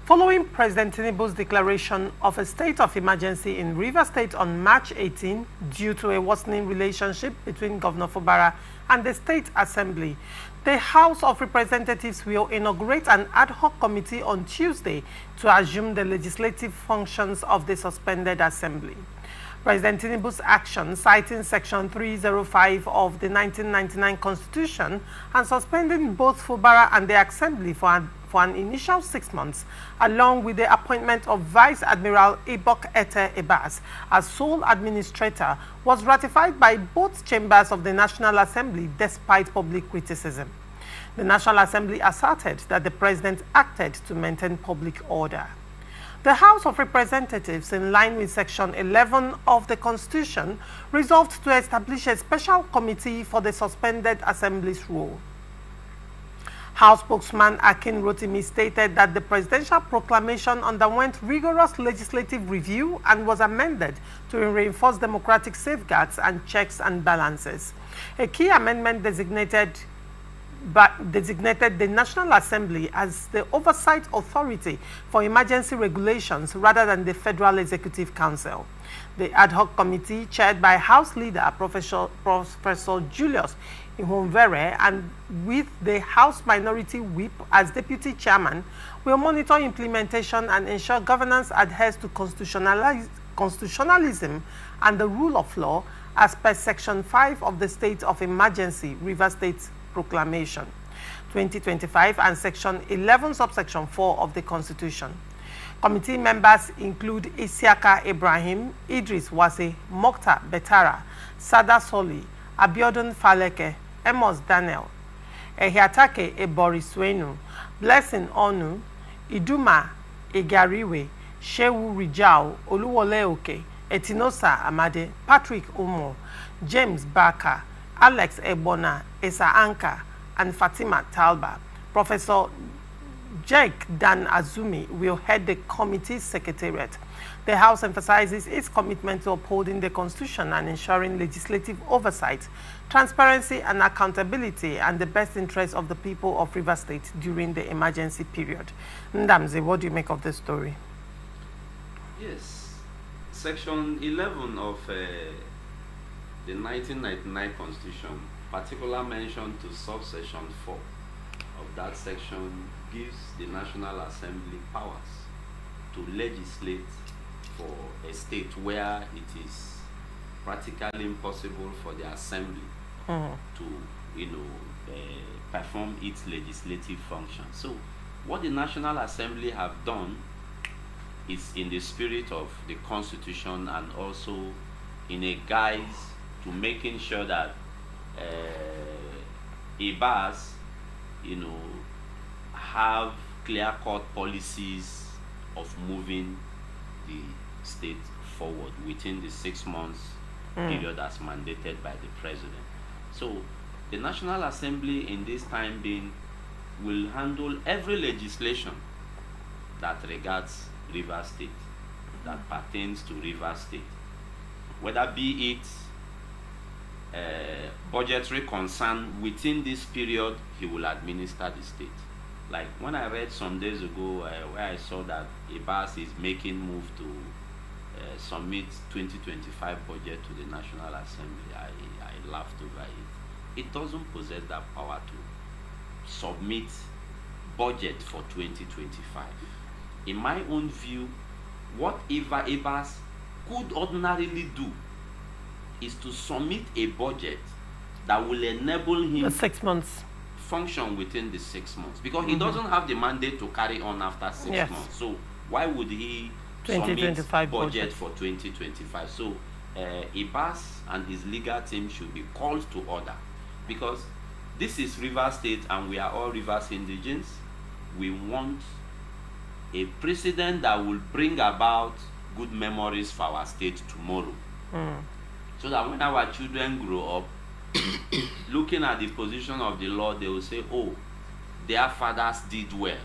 Following President Tinubu's declaration of a state of emergency in Rivers State on March 18 due to a worsening relationship between Governor Fubara and the State Assembly, the House of Representatives will inaugurate an ad hoc committee on Tuesday to assume the legislative functions of the suspended Assembly. President Tinubu's action, citing Section 305 of the 1999 Constitution and suspending both Fubara and the Assembly for an initial 6 months, along with the appointment of Vice Admiral Ibok Ete Ebas as sole administrator, was ratified by both chambers of the National Assembly despite public criticism. The National Assembly asserted that the president acted to maintain public order. The House of Representatives, in line with Section 11 of the Constitution, resolved to establish a special committee for the suspended Assembly's role. House spokesman Akin Rotimi stated that the presidential proclamation underwent rigorous legislative review and was amended to reinforce democratic safeguards and checks and balances. A key amendment designated the National Assembly as the oversight authority for emergency regulations rather than the Federal Executive Council. The ad hoc committee, chaired by House Leader Professor Julius Ihonvere and with the House Minority Whip as Deputy Chairman, will monitor implementation and ensure governance adheres to constitutionalism and the rule of law as per Section 5 of the State of Emergency Rivers State Proclamation 2025 and Section 11 subsection 4 of the Constitution. Committee members include Isiaka Ibrahim, Idris Wase, Mokhtar Betara, Sada Soli, Abiodun Faleke, Amos Daniel, Ehiatake Eboriswenu, Blessing Onu, Iduma Igariwe, Shehu Rijau, Oluwole Oke, Etinosa Amade, Patrick Umo, James Barker, Alex Ebona, Esa Anka, and Fatima Talba. Professor Jake Dan Azumi will head the committee's secretariat. The House emphasizes its commitment to upholding the Constitution and ensuring legislative oversight, transparency and accountability, and the best interests of the people of Rivers State during the emergency period. Ndamze, what do you make of this story? Yes, Section 11 of the 1999 Constitution, particular mention to subsection 4 of that section, gives the National Assembly powers to legislate for a state where it is practically impossible for the Assembly to, perform its legislative function. So, what the National Assembly have done is in the spirit of the Constitution and also in a guise to making sure that IBAs, have clear-cut policies of moving the state forward within the 6 months period as mandated by the president. So the National Assembly in this time being will handle every legislation that regards Rivers State, that pertains to Rivers State, whether be it budgetary concern within this period, he will administer the state. Like when I read some days ago where I saw that IBAS is making move to submit 2025 budget to the National Assembly, I laughed over it. It doesn't possess that power to submit budget for 2025. In my own view, what IBAS could ordinarily do is to submit a budget that will enable him the 6 months function within the 6 months, because he doesn't have the mandate to carry on after 6 months. So why would he submit budget for 2025? So IBAS and his legal team should be called to order, because this is Rivers State and we are all Rivers indigents. We want a president that will bring about good memories for our state tomorrow. So that when our children grow up, looking at the position of the law, they will say, oh, their fathers did well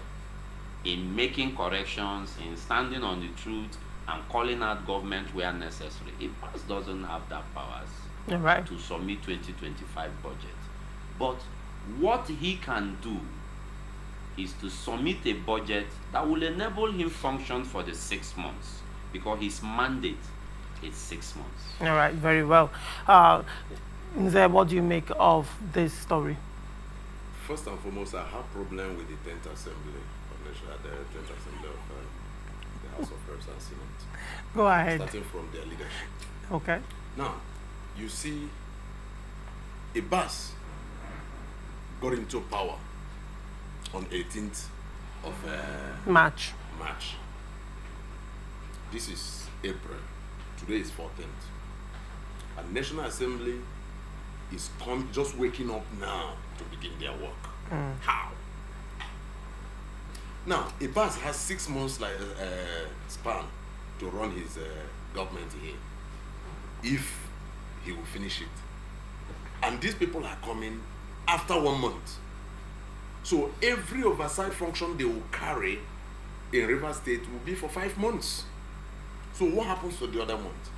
in making corrections, in standing on the truth, and calling out government where necessary. IBAS doesn't have that powers to submit 2025 budget. But what he can do is to submit a budget that will enable him function for the 6 months, because his mandate is 6 months. All right, very well. Nze, what do you make of this story? First and foremost, I have problem with the 10th Assembly of the 10th Assembly of the House of Reps and Senate. Go ahead. Starting from their leadership. Okay. Now, you see, Abbas got into power on 18th of March. This is April. Today is 14th. And National Assembly is just waking up now to begin their work. How? Now, Abbas has 6 months span to run his government here, if he will finish it. And these people are coming after 1 month. So every oversight function they will carry in Rivers State will be for 5 months. So what happens to the other month?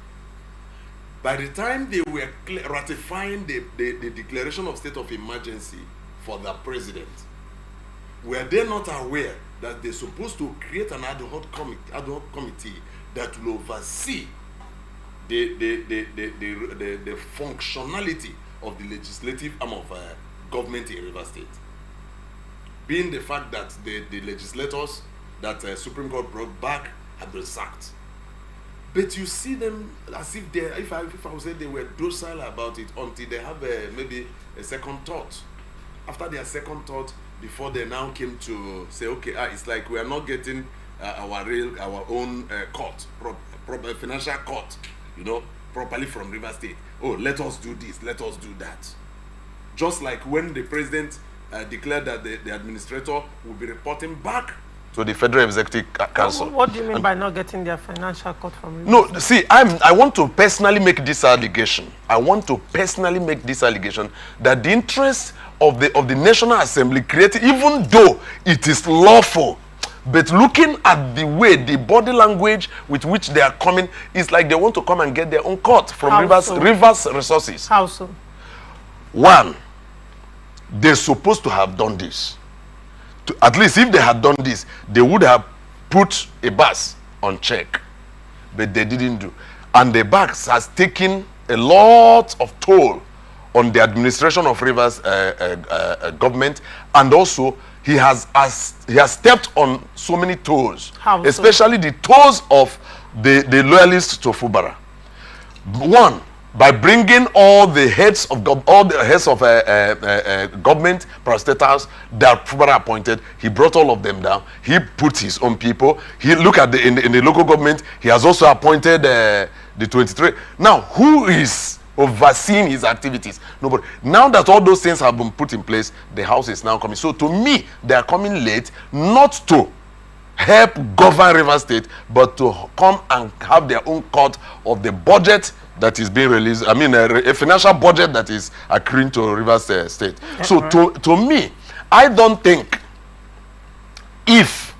By the time they were ratifying the declaration of state of emergency for the president, were they not aware that they're supposed to create an ad hoc committee that will oversee the functionality of the legislative arm of government in Rivers State? Being the fact that the legislators that Supreme Court brought back had been sacked. But you see them as if if I would say they were docile about it until they have maybe a second thought. After their second thought, before they now came to say, okay, it's like we are not getting our own court, financial court, properly from River State. Oh, let us do this, let us do that. Just like when the president declared that the administrator will be reporting back to the Federal Executive Council. What do you mean by not getting their financial court from River No, see, I want to personally make this allegation. I want to personally make this allegation that the interest of the National Assembly created, even though it is lawful, but looking at the way, the body language with which they are coming, it's like they want to come and get their own court from Rivers Resources. How so? One, they're supposed to have done this. At least if they had done this, they would have put Abbas on check. But they didn't do. And the Abbas has taken a lot of toll on the administration of Rivers government, and also he has stepped on so many toes, especially the toes of the loyalists to Fubara. One, by bringing all the heads of government parastatals that Fubara appointed, he brought all of them down. He put his own people. He look at in the local government. He has also appointed the 23. Now, who is overseeing his activities? Nobody. Now that all those things have been put in place, the house is now coming. So to me, they are coming late, not to help govern River State, but to come and have their own cut of the budget that is being released. I mean, a financial budget that is accruing to Rivers State. So to me, I don't think if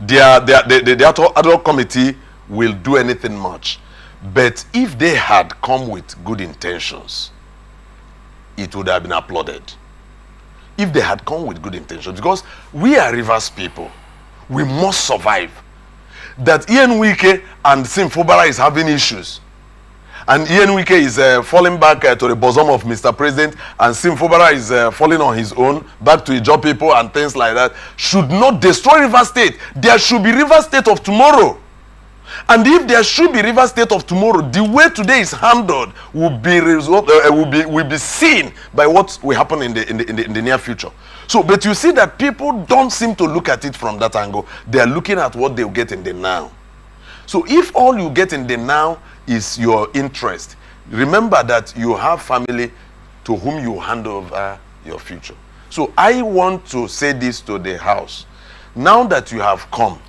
the ad hoc committee will do anything much. But if they had come with good intentions, it would have been applauded. If they had come with good intentions, because we are Rivers people, we must survive. That Ian Wike and Sim Fubara is having issues, and Ian Wike is falling back to the bosom of Mr. President, and Sim Fubara is falling on his own, back to his job people and things like that, should not destroy Rivers State. There should be Rivers State of tomorrow. And if there should be River State of tomorrow, the way today is handled will be seen by what will happen in the near future. So, but you see that people don't seem to look at it from that angle. They are looking at what they'll get in the now. So, if all you get in the now is your interest, remember that you have family to whom you hand over your future. So, I want to say this to the House. Now that you have come,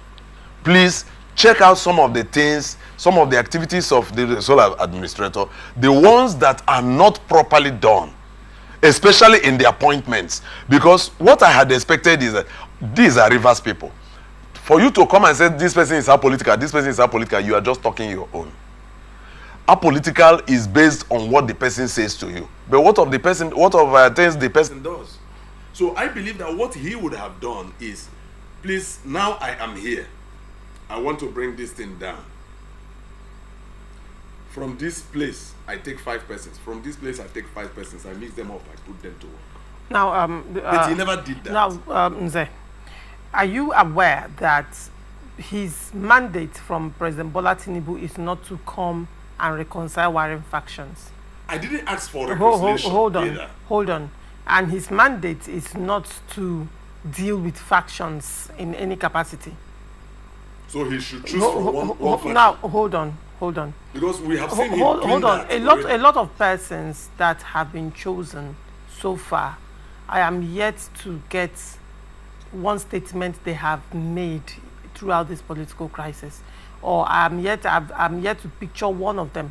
please check out some of the things, some of the activities of the solar administrator, the ones that are not properly done, especially in the appointments. Because what I had expected is that these are Rivers people. For you to come and say this person is apolitical, this person is apolitical, you are just talking your own. Apolitical is based on what the person says to you. But what of things the person does? So I believe that what he would have done is, please, now I am here. I want to bring this thing down. From this place, I take 5 persons. From this place, I take 5 persons. I mix them up. I put them to work. Now, but he never did that. Now, Nze, are you aware that his mandate from President Bola Tinubu is not to come and reconcile warring factions? I didn't ask for reconciliation. Hold on. And his mandate is not to deal with factions in any capacity. So he should choose one faction. Now, hold on. Because we have seen hold on. A lot of persons that have been chosen so far, I am yet to get one statement they have made throughout this political crisis, or I'm yet to picture one of them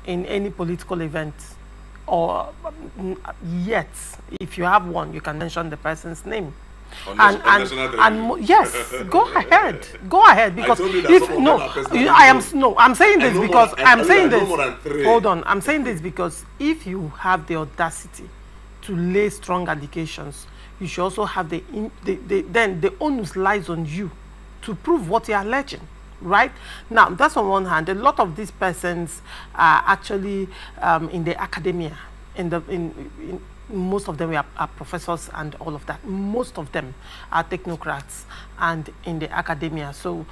in any political event, or yet, if you have one, you can mention the person's name. Yes, go ahead, because I'm saying this because I'm saying this because if you have the audacity to lay strong allegations, you should also have then the onus lies on you to prove what you're alleging. Right now, that's on one hand. A lot of these persons are actually in the academia. In most of them are professors and all of that. Most of them are technocrats and in the academia. So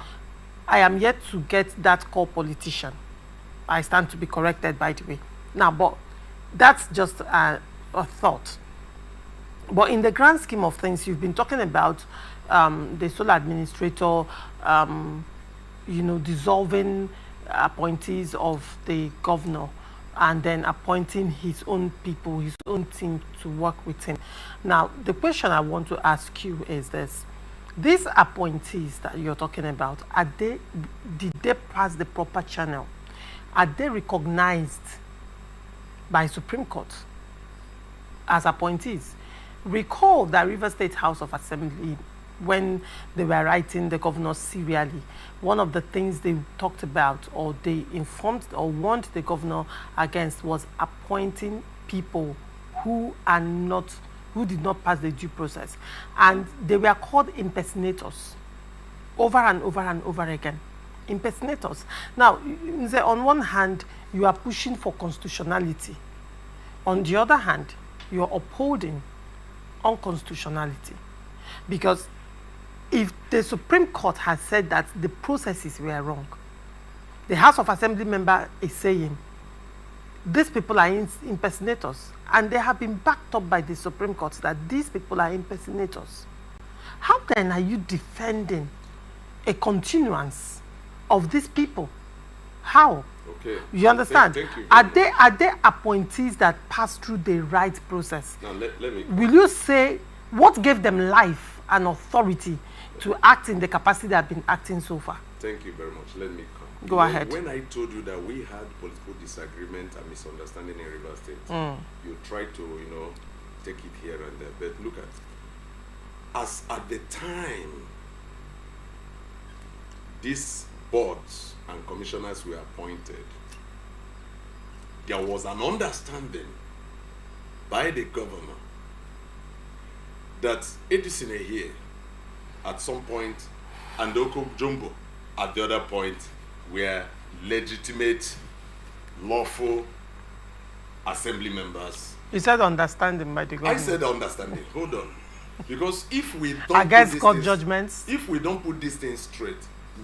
I am yet to get that core politician. I stand to be corrected, by the way. Now, but that's just a thought. But in the grand scheme of things, you've been talking about the sole administrator, dissolving appointees of the governor and then appointing his own people, his own team to work with him. Now, the question I want to ask you is this. These appointees that you're talking about, did they pass the proper channel? Are they recognized by Supreme Court as appointees? Recall that River State House of Assembly, when they were writing the governor serially, one of the things they talked about, or they informed or warned the governor against, was appointing people who did not pass the due process. And they were called impersonators over and over and over again. Impersonators. Now, on one hand, you are pushing for constitutionality. On the other hand, you are upholding unconstitutionality. Because if the Supreme Court has said that the processes were wrong, the House of Assembly member is saying these people are impersonators, and they have been backed up by the Supreme Court that these people are impersonators. How then are you defending a continuance of these people? How? Okay. You understand? Thank you. Are they appointees that pass through the right process? Now let me. Will you say what gave them life and authority to act in the capacity they have been acting so far? Thank you very much. Let me come. Go ahead. When I told you that we had political disagreement and misunderstanding in River State, you tried to, take it here and there. But look at the time these boards and commissioners were appointed, there was an understanding by the governor that Edison here at some point and Oko Jumbo at the other point were legitimate, lawful assembly members. You said understanding by the governor. I said understanding. Hold on. Because if we don't against court judgments, if we don't put these things straight,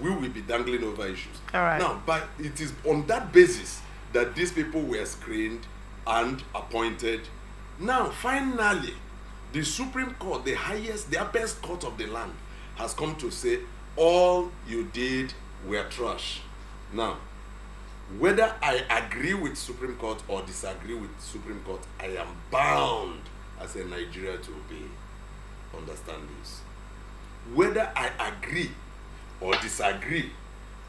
we will be dangling over issues. All right. Now, but it is on that basis that these people were screened and appointed. Now, finally, the Supreme Court, the best court of the land, has come to say all you did were trash. Now, whether I agree with Supreme Court or disagree with Supreme Court, I am bound as a Nigerian to obey. Understand this. Whether I agree or disagree,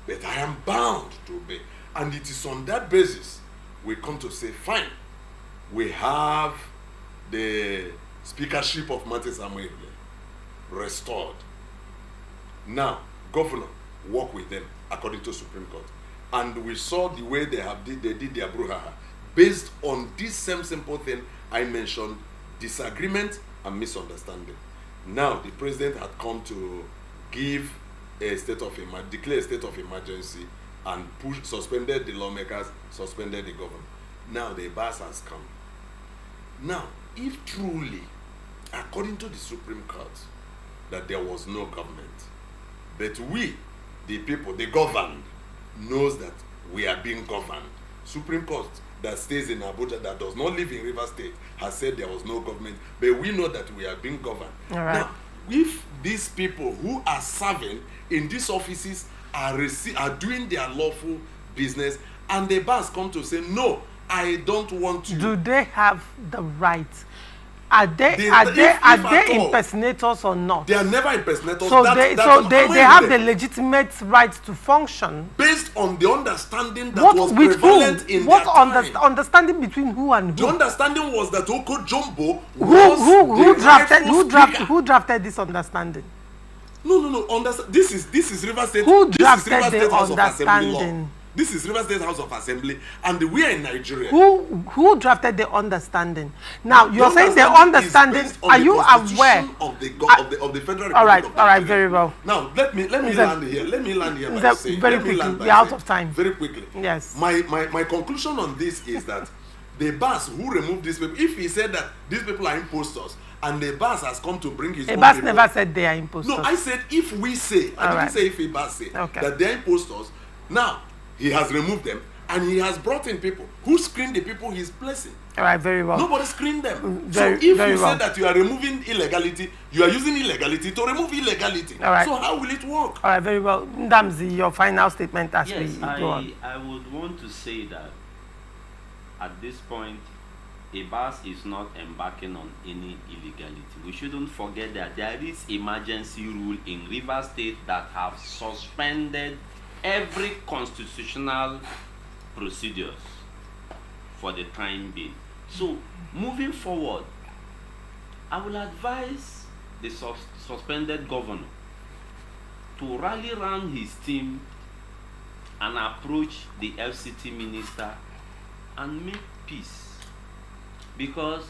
but I am bound to obey. And it is on that basis we come to say, fine, we have the speakership of Mate Samuel restored. Now, governor, work with them according to Supreme Court. And we saw the way they did their brouhaha. Based on this same simple thing I mentioned, disagreement a misunderstanding. Now the president had come to give a declare a state of emergency and suspended the lawmakers, suspended the governor. Now the bus has come. Now, if truly, according to the Supreme Court, that there was no government, but we, the people, the governed, knows that we are being governed. Supreme Court that stays in Abuja, that does not live in River State, has said there was no government, but we know that we are being governed. All right. Now, if these people who are serving in these offices are doing their lawful business, and the boss come to say, no, I don't want to. Do they have the right? Are they impersonators or not? They are never impersonators. So they have the legitimate right to function based on the understanding that was prevalent in that time. Understanding between who and who? The understanding was that Oko Jumbo who drafted this understanding? No. This is River State. Who drafted the House of Assembly understanding? law. This is River State House of Assembly, and we are in Nigeria. Who drafted the understanding? Now you're saying the understanding. Are you aware of the Federal Republic? All right, very well. Now let me land here. Let me land here by saying, very quickly. We're out of time. Very quickly. Yes. My conclusion on this is that the boss who removed these people, if he said that these people are impostors, and the boss has come to bring his own boss people, never said they are impostors. No, I said if we say, I didn't say if a boss say that they are impostors. Now he has removed them, and he has brought in people who screen the people he's placing. All right, very well. Nobody screened them. So if you say that you are removing illegality, you are using illegality to remove illegality. All right. So how will it work? All right, very well. Ndamzi, your final statement as we go on. I would want to say that at this point, Abbas is not embarking on any illegality. We shouldn't forget that there is emergency rule in River State that have suspended every constitutional procedures for the time being. So, moving forward, I will advise the suspended governor to rally around his team and approach the FCT minister and make peace. Because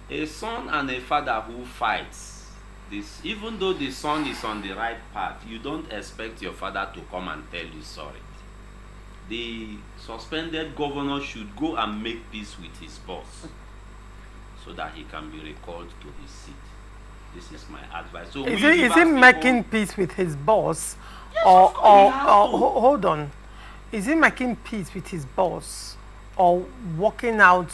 a son and a father who fights, this, even though the son is on the right path, you don't expect your father to come and tell you sorry. The suspended governor should go and make peace with his boss so that he can be recalled to his seat. This is my advice. So is he making peace with his boss? Yes, or hold on. Is he making peace with his boss or working out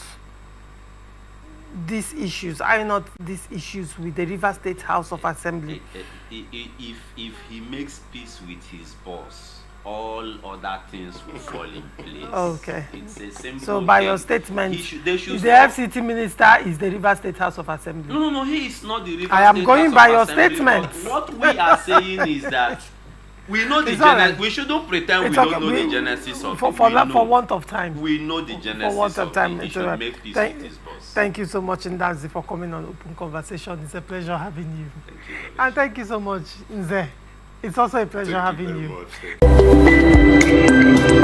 these issues, iron out these issues with the River State House of Assembly? If he makes peace with his boss, all other things will fall in place. Okay. It's a simple so by thing. Your statement, they should the FCT minister is the River State House of Assembly. No, he is not the River I am State going House by of your Assembly, statement. What we are saying is that we know the genesis. Right. We shouldn't pretend we don't know the genesis of it. For want of time. We know the genesis for want of time. He should make peace with his boss. Thank you so much, Ndazi, for coming on Open Conversation. It's a pleasure having you. Thank you. And thank you so much, Nze. It's also a pleasure having you. Thank you very much.